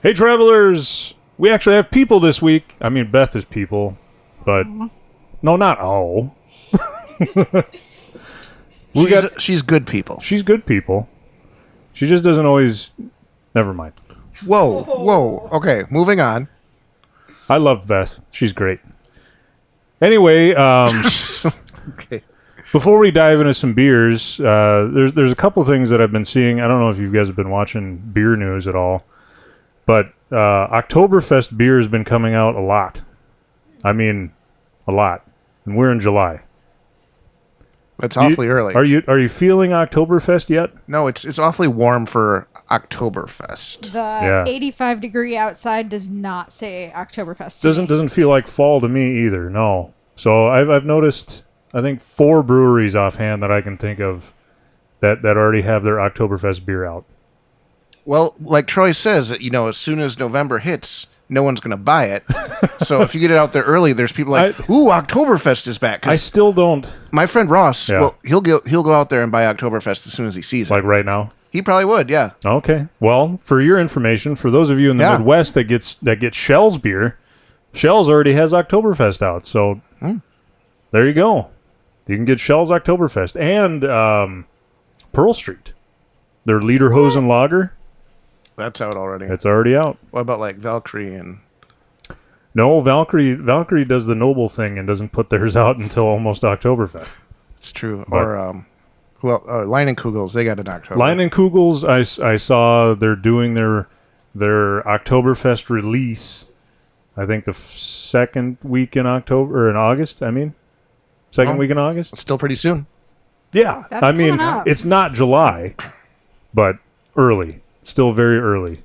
Hey, travelers! We actually have people this week. I mean, Beth is people, but no, not all. She's good people. She's good people. She just doesn't always. Never mind. Whoa. Okay, moving on. I love Beth. She's great. Anyway, Okay. before we dive into some beers, there's a couple things that I've been seeing. I don't know if you guys have been watching beer news at all, but Oktoberfest beer has been coming out a lot. I mean, a lot, and we're in July. It's awfully early. Are you feeling Oktoberfest yet? No, it's awfully warm for Oktoberfest. The 85-degree outside does not say Oktoberfest. To me. Doesn't feel like fall to me either. No. So I've noticed. I think 4 breweries offhand that I can think of that already have their Oktoberfest beer out. Well, like Troy says, as soon as November hits, no one's going to buy it. So if you get it out there early, there's people like, "Ooh, Oktoberfest is back." I still don't. My friend Ross, well, he'll go out there and buy Oktoberfest as soon as he sees it. Like right now. He probably would, yeah. Okay. Well, for your information, for those of you in the Midwest that get Shell's beer, Shell's already has Oktoberfest out. So there you go. You can get Shell's Oktoberfest and Pearl Street. Their Lederhosen Lager. That's out already. It's already out. What about like Valkyrie and... No, Valkyrie does the noble thing and doesn't put theirs out until almost Oktoberfest. It's true. But, or Leinenkugels, they got an Oktober. Leinenkugels, I saw they're doing their Oktoberfest release. I think the second week in October or in August. Second week in August. It's still pretty soon. Yeah, That's coming up. It's not July, but early. Still very early.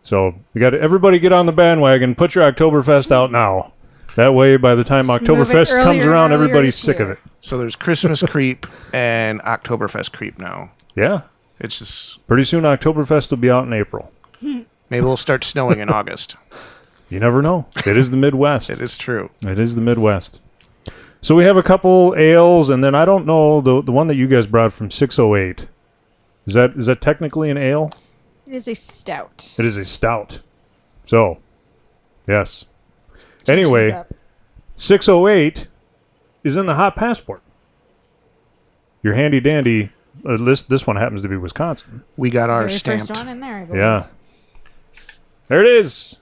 So we got everybody get on the bandwagon. Put your Oktoberfest out now. That way, by the time Just Oktoberfest comes around, everybody's sick of it. So there's Christmas creep and Oktoberfest creep now. Yeah. It's just... Pretty soon, Oktoberfest will be out in April. Maybe it'll start snowing in August. You never know. It is the Midwest. It is true. It is the Midwest. So we have a couple ales, and then I don't know, the one that you guys brought from 608. Is that technically an ale? It is a stout. It is a stout. So, yes. Anyway, 608 is in the Hot Passport. Your handy dandy. This one happens to be Wisconsin. We got ours Very stamped. first one in there, I believe. Yeah. There it is.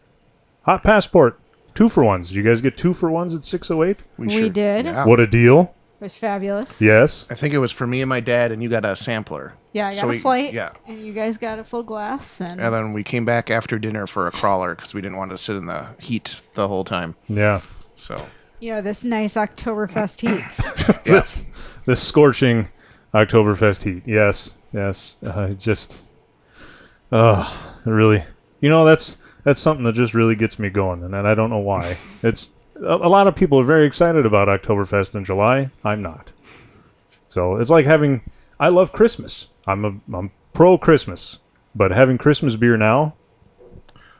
Hot Passport. 2-for-1s. Did you guys get 2-for-1s at 608? We did. Yeah. What a deal. It was fabulous. Yes. I think it was for me and my dad, and you got a sampler. Yeah, I got a flight. Yeah. And you guys got a full glass. And then we came back after dinner for a crawler because we didn't want to sit in the heat the whole time. Yeah. So. this nice Oktoberfest heat. This scorching Oktoberfest heat. Yes. Really. That's something that just really gets me going, and I don't know why. It's a lot of people are very excited about Oktoberfest in July. I'm not. So it's like I love Christmas. I'm pro Christmas, but having Christmas beer now,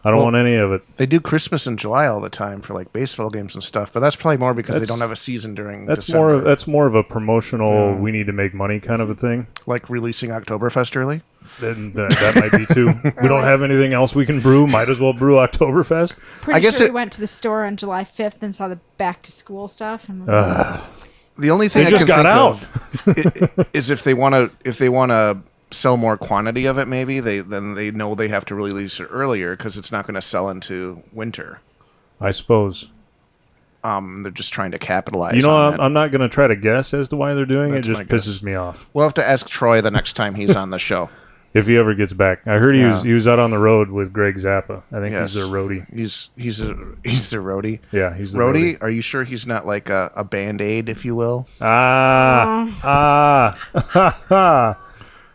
I don't want any of it. They do Christmas in July all the time for like baseball games and stuff, but that's probably more because they don't have a season during December. That's more of a promotional, we need to make money kind of a thing. Like releasing Oktoberfest early? Then that might be too. We don't have anything else we can brew. Might as well brew Oktoberfest. Pretty sure we went to the store on July 5th and saw the back to school stuff. And the only thing they I just can got think out of is if they want to sell more quantity of it, maybe then they know they have to release it earlier because it's not going to sell into winter. I suppose. They're just trying to capitalize. I'm not going to try to guess as to why they're doing it. It just pisses me off. We'll have to ask Troy the next time he's on the show. If he ever gets back. I heard he was out on the road with Greg Zappa. I think he's their roadie. He's the roadie. Yeah, he's the roadie. Are you sure he's not like a Band-Aid, if you will?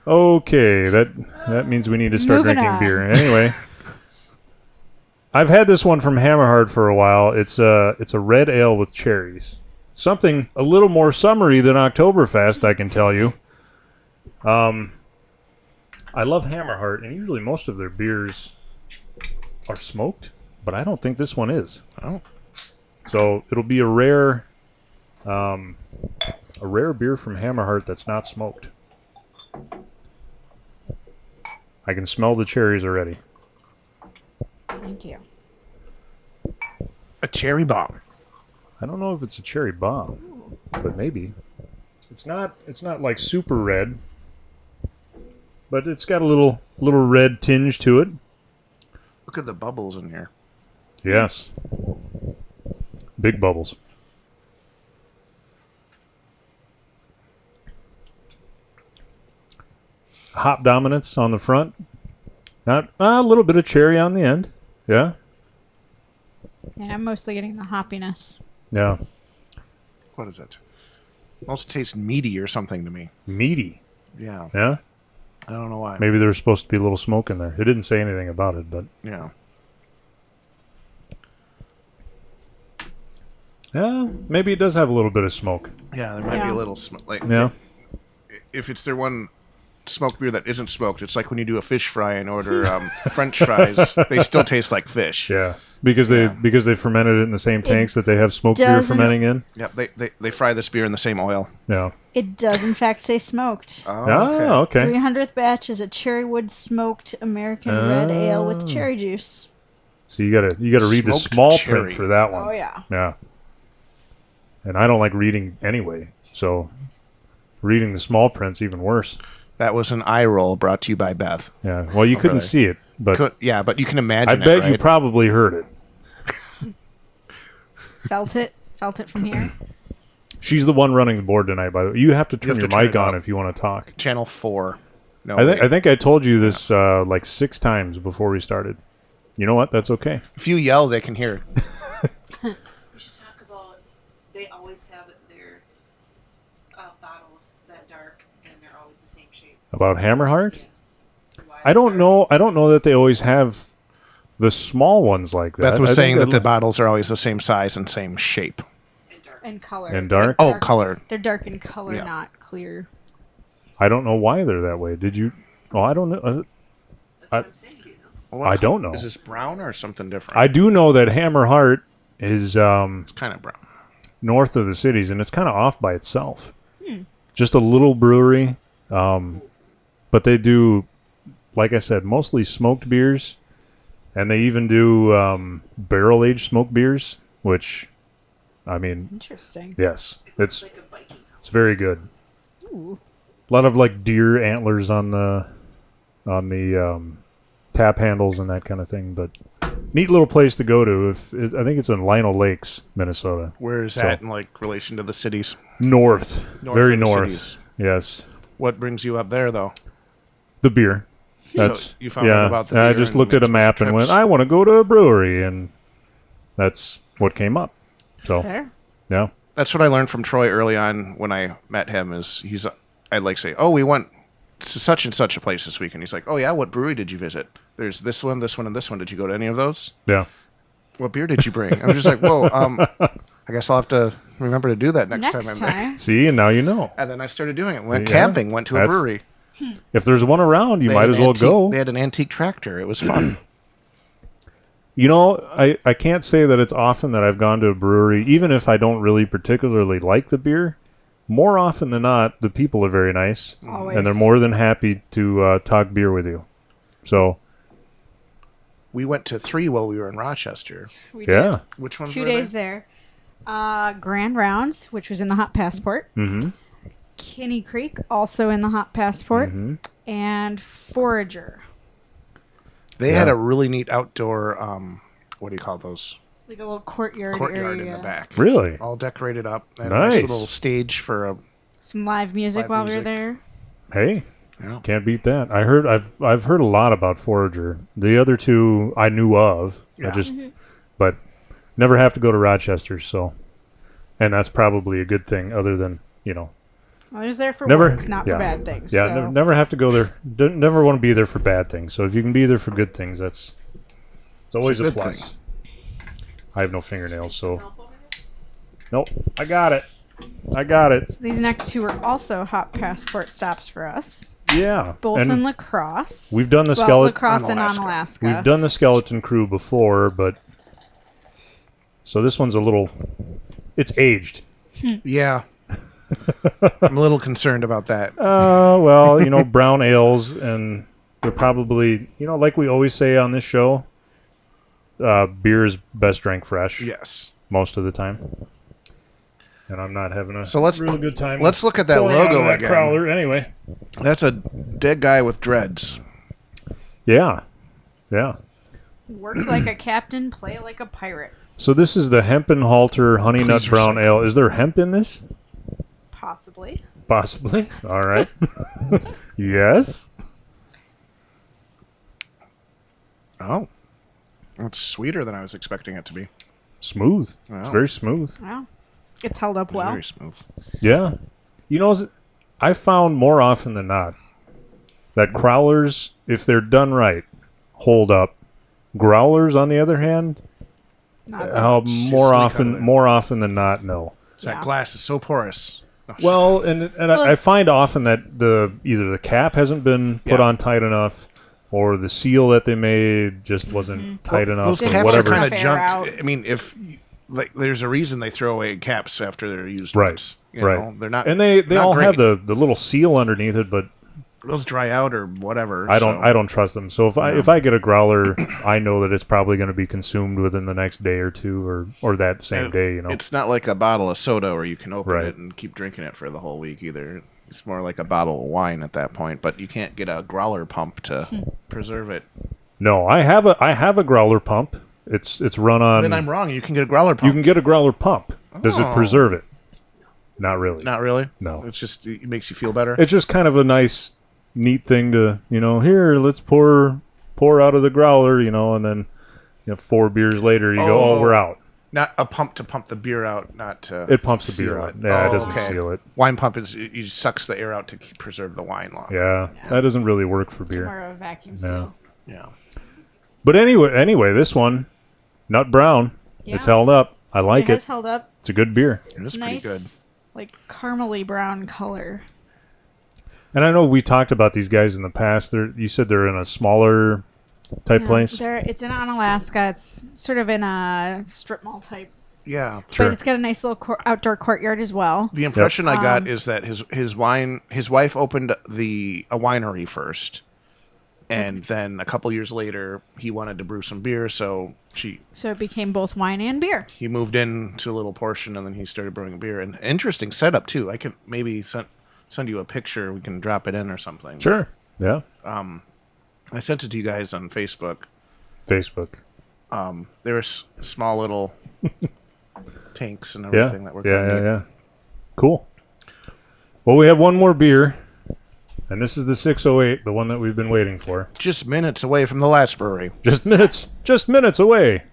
Okay, that means we need to start drinking beer. Anyway, I've had this one from Hammerheart for a while. It's a red ale with cherries. Something a little more summery than Oktoberfest, I can tell you. I love Hammerheart, and usually most of their beers are smoked, but I don't think this one is. Oh. So it'll be a rare beer from Hammerheart that's not smoked. I can smell the cherries already. Thank you. A cherry bomb. I don't know if it's a cherry bomb, but maybe. It's not like super red, but it's got a little red tinge to it. Look at the bubbles in here. Yes. Big bubbles. Hop dominance on the front. Not a little bit of cherry on the end. Yeah. Yeah, I'm mostly getting the hoppiness. Yeah. What is it? Almost tastes meaty or something to me. Meaty. Yeah. Yeah. I don't know why. Maybe there's supposed to be a little smoke in there. It didn't say anything about it, but Yeah. yeah, maybe it does have a little bit of smoke. Yeah, there might be Yeah. a little smoke. Like, Yeah. if it's their one smoked beer that isn't smoked, it's like when you do a fish fry and order French fries. They still taste like fish. Yeah. Because they fermented it in the same tanks that they have smoked beer doesn't- fermenting in. Yep, they fry this beer in the same oil. Yeah. It does, in fact, say smoked. Oh, okay. 300th batch is a cherry wood smoked American red ale with cherry juice. So you gotta read the Smoked small cherry. print for that one. Oh, yeah. Yeah. And I don't like reading anyway, so reading the small print's even worse. That was an eye roll brought to you by Beth. Yeah. Well, you couldn't really? see it, but Yeah, but you can I imagine bet it, right? you probably heard it. Felt it from here. She's the one running the board tonight, by the way. You have to turn have your to turn mic it on up. if you want to talk. Channel 4. No, I think I told you this like 6 times before we started. You know what? That's okay. if you yell, they can hear it. We should talk about. They always have their bottles that dark, and they're always the same shape. About Hammerheart? Yes. Why I don't dark know. I don't know that they always have the small ones like that. Beth was I saying think that the bottles are always the same size and same shape. And dark. And color. And dark? Oh, color. They're dark in color, Yeah. not clear. I don't know why they're that way. Did you? Oh, I don't know. That's what I'm saying. You know. What I don't know. Is this brown or something different? I do know that Hammerheart is It's kind of brown. north of the cities, and it's kind of off by itself. Just a little brewery, but they do, like I said, mostly smoked beers, and they even do barrel-aged smoked beers, which, I mean, Interesting. yes, it's Like a Viking house. it's very good. Ooh. A lot of like deer antlers on the tap handles and that kind of thing, but neat little place to go to. I think it's in Lionel Lakes, Minnesota. Where is So- that in like relation to the cities? North, very of the north. cities. Yes, What brings you up there, though? the beer. That's you found out about the I beer just and looked at a made some map and went, trips. I want to go to a brewery, and that's what came up. So Fair. yeah, That's what I learned from Troy early on when I met him. I'd like say, oh, we went to such and such a place this week, and he's like, oh yeah, what brewery did you visit? There's this one, and this one. Did you go to any of those? yeah. What beer did you bring? I'm just like, whoa. I guess I'll have to remember to do that next time Next I'm there. time. See, and now you know. And then I started doing it. Went Yeah. camping. Went to a That's- brewery. If there's one around, you They might had as an well antique- go. They had an antique tractor. It was fun. You know, I can't say that it's often that I've gone to a brewery, even if I don't really particularly like the beer. More often than not, the people are very nice, Always. and they're more than happy to talk beer with you. So, We went to 3 while we were in Rochester. We yeah. did. Which ones 2 were days there? there. Grand Rounds, which was in the Hot Passport. Mm-hmm. Kinney Creek, also in the Hot Passport. Mm-hmm. And Forager. They Yeah. had a really neat outdoor, what do you call those? Like a little courtyard Courtyard area. in the back. Really? All decorated up. They had a Nice. nice little stage for a. Some live music Live while we music. were there. Hey, Yeah. can't beat that. I've heard a lot about Forager. The other two I knew of. Yeah. But never have to go to Rochester. So, and that's probably a good thing. Other than I was there for Never- work, not yeah. for bad things. yeah, so. never have to go there. Never want to be there for bad things. So if you can be there for good things, it's always a good plus. I have no fingernails, so Help over there? nope. I got it. So these next two are also Hot Passport stops for us. Yeah, Both and in La Crosse. we've done the well, skeleton. La Crosse on and on Alaska. Alaska. We've done the skeleton crew before, but so this one's a little. It's aged. Yeah. I'm a little concerned about that. Well, brown ales, and they're probably, like we always say on this show, beer is best drank fresh. Yes. Most of the time. And I'm not having a real good time. Let's look at that going logo on that again. Crowler. Anyway. That's a dead guy with dreads. Yeah. Yeah. Work like a captain, play like a pirate. So this is the Hempen Halter Honey Nut Please Brown recycle. Ale. Is there hemp in this? Possibly. Possibly. All right. Yes. Oh. It's sweeter than I was expecting it to be. Smooth. It's Wow. very smooth. Wow. It's held up well. Very smooth. Yeah. You know, I found more often than not that crowlers, if they're done right, hold up. Growlers, on the other hand, Not so much. more Just leak often than not, no. That Yeah. glass is so porous. Oh, Well, and Well, I find often that either the cap hasn't been put Yeah. on tight enough, or the seal that they made just wasn't tight enough, those or Didn't caps force whatever. are kind enough of air junk. out. I mean, there's a reason they throw away caps after they're used Right. once. You Right. know? They're not. And they not all great. have the little seal underneath it, but Those dry out or whatever. I don't trust them. So if I get a growler, I know that it's probably going to be consumed within the next day or two, or that same And day. You know, It's not like a bottle of soda where you can open Right. it and keep drinking it for the whole week either. It's more like a bottle of wine at that point, but you can't get a growler pump to preserve it. no, I have a growler pump. It's run on. Then I'm wrong. You can get a growler pump. You can get a growler pump. Does it Oh. preserve it? Not really. Not really. No. It's just it makes you feel better. It's just kind of a nice, neat thing to, here, let's pour out of the growler, and then 4 beers later you go, Oh. we're out. Not a pump to pump the beer out, not to. It pumps the seal beer out. it. Yeah, it Oh, doesn't okay. seal it. Wine pump is it sucks the air out to preserve the wine long. Yeah, that doesn't really work for More beer. of a vacuum Yeah. seal. Yeah. But anyway, this one, nut brown, it's Yeah. held up. I like It has it. held up. It's a good beer. It is It's pretty nice, like caramely brown color. And I know we talked about these guys in the past. You said they're in a smaller type Yeah, place. It's in Onalaska. It's sort of in a strip mall type, good. Yeah. Sure. but it's got a nice little outdoor courtyard as well. The impression I got is that his wife opened a winery first, and then a couple years later he wanted to brew some beer, so So it became both wine and beer. he moved into a little portion, and then he started brewing beer. And interesting setup too. I could maybe send you a picture. We can drop it in or something. Sure. Yeah. I sent it to you guys on Facebook. Facebook. There were small little tanks and Yeah. everything that were Yeah. Cool. Well, we have one more beer, and this is the 608, the one that we've been waiting for. just minutes away from the last brewery. Just minutes away.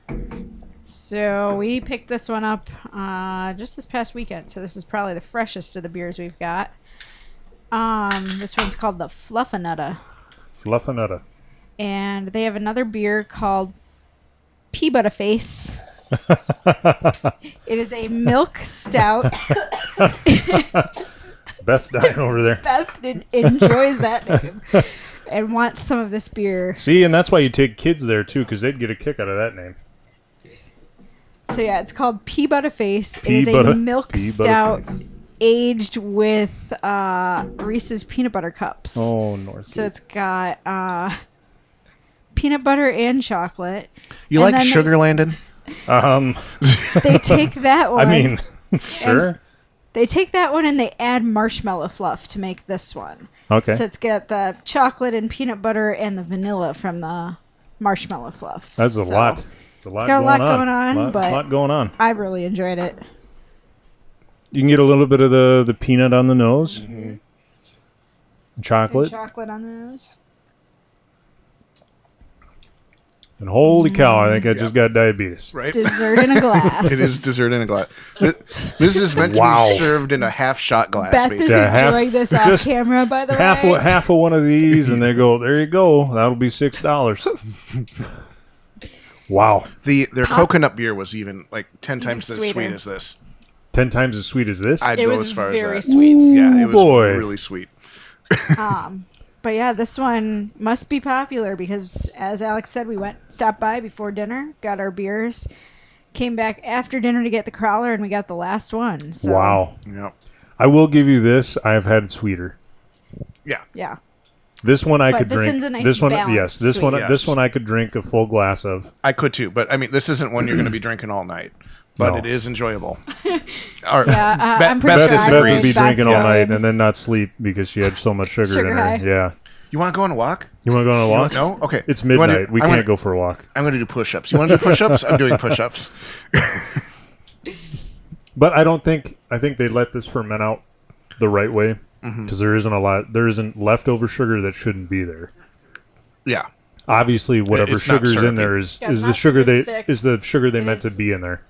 So we picked this one up just this past weekend. So this is probably the freshest of the beers we've got. This one's called the Fluffinutta. Fluffinutta. And they have another beer called Face. It is a milk stout. Beth's dying over there. Beth enjoys that name and wants some of this beer. See, and that's why you take kids there, too, because they'd get a kick out of that name. So yeah, it's called Face. It is a milk stout aged with Reese's peanut butter cups. Oh, North. So it's got peanut butter and chocolate. You And like then sugar, Landon? They take that one. I mean, sure. They take that one and they add marshmallow fluff to make this one. Okay. So it's got the chocolate and peanut butter and the vanilla from the marshmallow fluff. That's a So lot. It's a lot got a going lot going on, Lot but- going on. I really enjoyed it. You can get a little bit of the peanut on the nose. And Chocolate. chocolate on the nose. And holy cow, I think I just got diabetes. Right? Dessert in a glass. It is dessert in a glass. This is meant to Wow. be served in a half-shot glass. Beth is basically. Yeah, half- enjoying this off just camera, by the Half way. of one of these, and they go, there you go. That'll be $6. Wow. Their coconut beer was even like 10 times as sweeter. sweet as this. 10 times as sweet as this? I'd It go was as far very as that. sweet. Yeah, it was boy. really sweet. But yeah, this one must be popular because, as Alex said, we stopped by before dinner, got our beers, came back after dinner to get the crowler, and we got the last one. So, Wow. Yeah. I will give you this. I've had sweeter. Yeah. Yeah. This one I But could this drink. one's a nice this one, balanced yes. This one, sweet. this one I could drink a full glass of. I could too, but I mean, this isn't one you're going to be drinking all night. But No. it is enjoyable. Or, Yeah, Beth- I'm pretty Beth sure Beth I would would be drinking all Beth night would. and then not sleep because she had so much sugar, Sugar in her. high. Yeah. You want to go on a walk? You want to go on a walk? No? Okay. It's You wanna midnight. do- We I'm can't gonna- go for a walk. I'm going to do push-ups. You want to do push-ups? I'm doing push-ups. But I think they let this ferment out the right way because there isn't leftover sugar that shouldn't be there. Yeah. Obviously, whatever It's not sugar's in syrupy. there is Yeah, it's the not sugar super thick. is the sugar they It meant to is- be in there.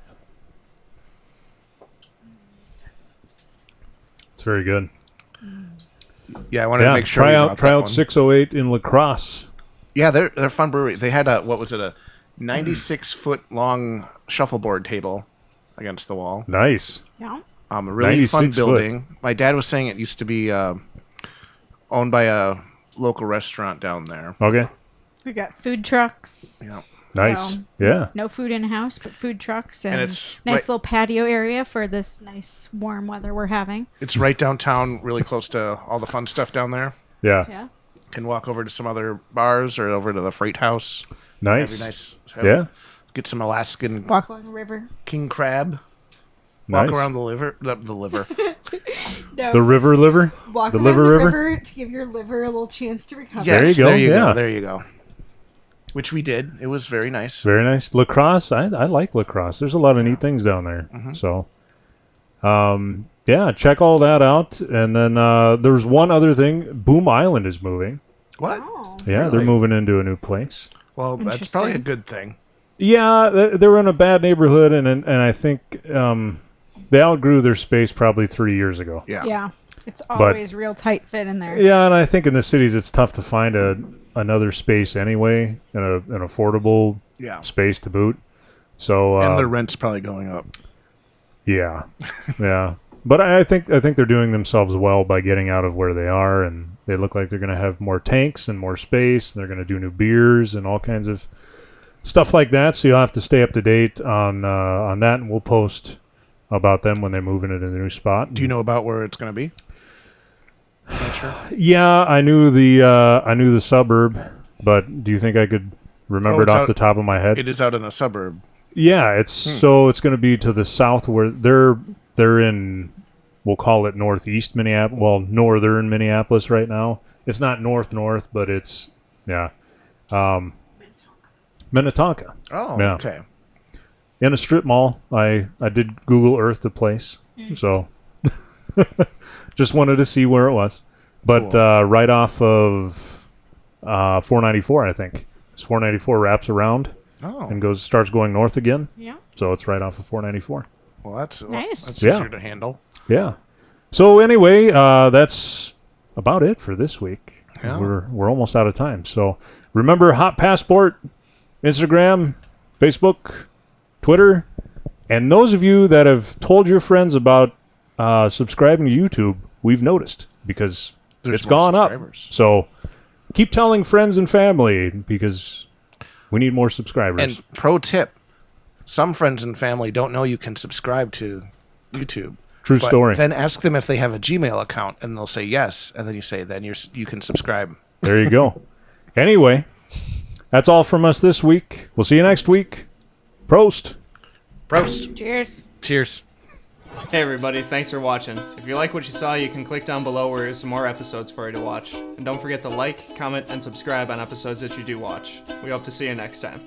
It's very good. Yeah, I wanted to Yeah, make sure try we out brought try that out one. 608 in La Crosse. Yeah, they're a fun brewery. They had a 96-foot long shuffleboard table against the wall. Nice. Yeah. A really fun 96 foot. building. My dad was saying it used to be owned by a local restaurant down there. Okay. We got food trucks. Yeah. Nice. So, Yeah. no food in house, but food trucks and, it's nice right- little patio area for this nice warm weather we're having. It's right downtown, really close to all the fun stuff down there. Yeah. Yeah. Can walk over to some other bars or over to the Freight House. Nice. That'd be nice. Yeah. Get some Alaskan Walk along the river. king crab. Nice. Walk around the liver. The liver. No, The river liver? walk the around liver the river? river to give your liver a little chance to recover. There you Yes, go, There you yeah. go. There you go. Which we did. It was very nice. Very nice. La Crosse, I like La Crosse. There's a lot of neat things down there. So, yeah, check all that out. And then there's one other thing. Boom Island is moving. What? Oh. Yeah, Really? they're moving into a new place. Well, that's probably a Interesting. good thing. Yeah, they were in a bad neighborhood, and I think they outgrew their space probably 3 years ago. Yeah. Yeah. It's always real tight fit in there. Yeah, and I think in the cities it's tough to find another space anyway, an affordable Yeah. space to boot. So And the rent's probably going up. yeah, yeah. But I think they're doing themselves well by getting out of where they are, and they look like they're going to have more tanks and more space. And they're going to do new beers and all kinds of stuff like that. So you'll have to stay up to date on that, and we'll post about them when they move into the new spot. Do you know about where it's going to be? Not sure. Yeah, I knew the suburb, but do you think I could remember Oh, it it's off out- the top of my head? It is out in a suburb. Yeah, it's going to be to the south where they're in. We'll call it northeast Minneapolis. Well, northern Minneapolis right now. It's not north, but it's Minnetonka. Oh, Yeah. okay. In a strip mall. I did Google Earth the place, so just wanted to see where it was. But Cool. right off of 494, I think. 494 wraps around Oh, and starts going north again. Yeah. So it's right off of 494. well, that's Nice. That's Yeah. easier to handle. Yeah. So anyway, that's about it for this week. Yeah. We're almost out of time. So remember, Hot Passport, Instagram, Facebook, Twitter, and those of you that have told your friends about subscribing to YouTube, we've noticed because There's it's more gone up. subscribers. So keep telling friends and family because we need more subscribers. And pro tip: some friends and family don't know you can subscribe to YouTube. True But story. Then ask them if they have a Gmail account, and they'll say yes. And then you say, then you can subscribe. There you go. Anyway, that's all from us this week. We'll see you next week. Prost. Prost. Cheers. Cheers. Hey everybody, thanks for watching. If you like what you saw, you can click down below where there's some more episodes for you to watch. And don't forget to like, comment, and subscribe on episodes that you do watch. We hope to see you next time.